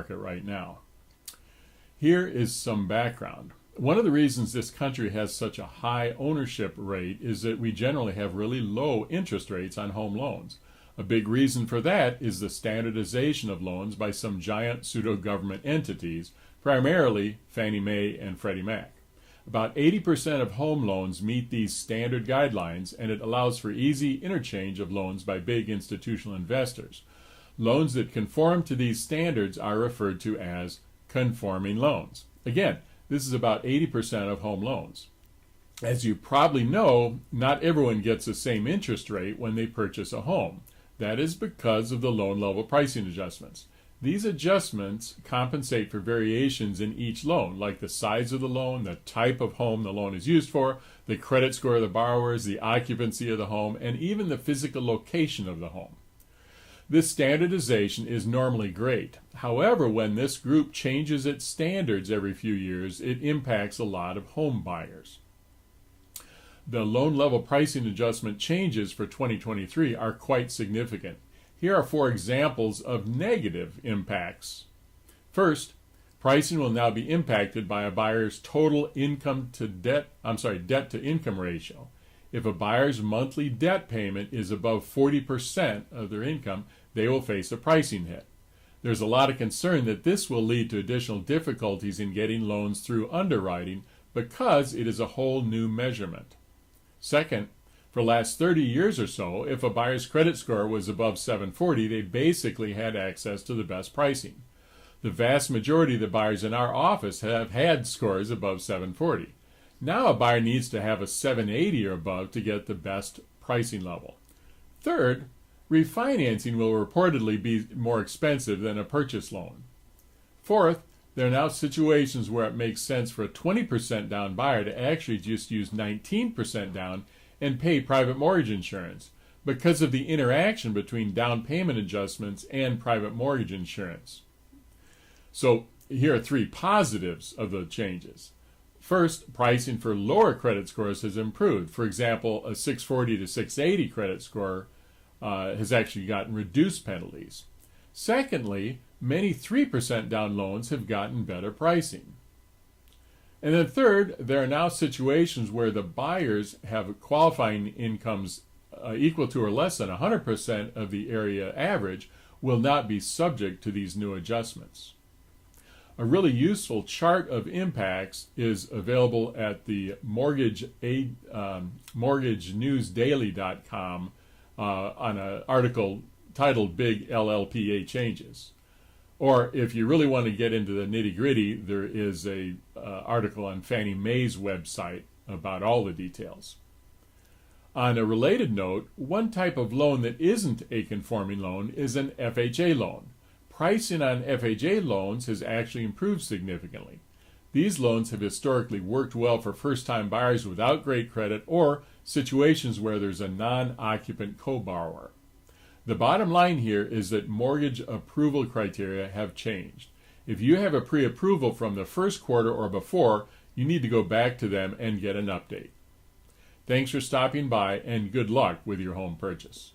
market right now. Here is some background. One of the reasons this country has such a high ownership rate is that we generally have really low interest rates on home loans. A big reason for that is the standardization of loans by some giant pseudo-government entities, primarily FannieMae and FreddieMac. About 80% of home loans meet these standard guidelines, and it allows for easy interchange of loans by big institutional investors. Loans that conform to these standards are referred to as conforming loans. Again, this is about 80% of home loans. As you probably know, not everyone gets the same interest rate when they purchase a home. That is because of the loan level pricing adjustments. These adjustments compensate for variations in each loan, like the size of the loan, the type of home the loan is used for, the credit score of the borrowers, the occupancy of the home, and even the physical location of the home. This standardization is normally great. However, when this group changes its standards every few years, it impacts a lot of home buyers. The loan level pricing adjustment changes for 2023 are quite significant. Here are 4 examples of negative impacts. First, pricing will now be impacted by a buyer's total debt to income ratio. If a buyer's monthly debt payment is above 40% of their income, they will face a pricing hit. There's a lot of concern that this will lead to additional difficulties in getting loans through underwriting because it is a whole new measurement. Second, for the last 30 years or so, if a buyer's credit score was above 740, they basically had access to the best pricing. The vast majority of the buyers in our office have had scores above 740. Now a buyer needs to have a 780 or above to get the best pricing level. Third, refinancing will reportedly be more expensive than a purchase loan. Fourth, there are now situations where it makes sense for a 20% down buyer to actually just use 19% down and pay private mortgage insurance because of the interaction between down payment adjustments and private mortgage insurance. So here are 3 positives of the changes. First, pricing for lower credit scores has improved. For example, a 640 to 680 credit score has actually gotten reduced penalties. Secondly, many 3% down loans have gotten better pricing. And then third, there are now situations where the buyers have qualifying incomes equal to or less than 100% of the area average will not be subject to these new adjustments. A really useful chart of impacts is available at the mortgagenewsdaily.com on an article titled Big LLPA Changes. Or if you really want to get into the nitty-gritty, there is an article on FannieMae's website about all the details. On a related note, one type of loan that isn't a conforming loan is an FHA loan. Pricing on FHA loans has actually improved significantly. These loans have historically worked well for first-time buyers without great credit or situations where there's a non-occupant co-borrower. The bottom line here is that mortgage approval criteria have changed. If you have a pre-approval from the first quarter or before, you need to go back to them and get an update. Thanks for stopping by, and good luck with your home purchase.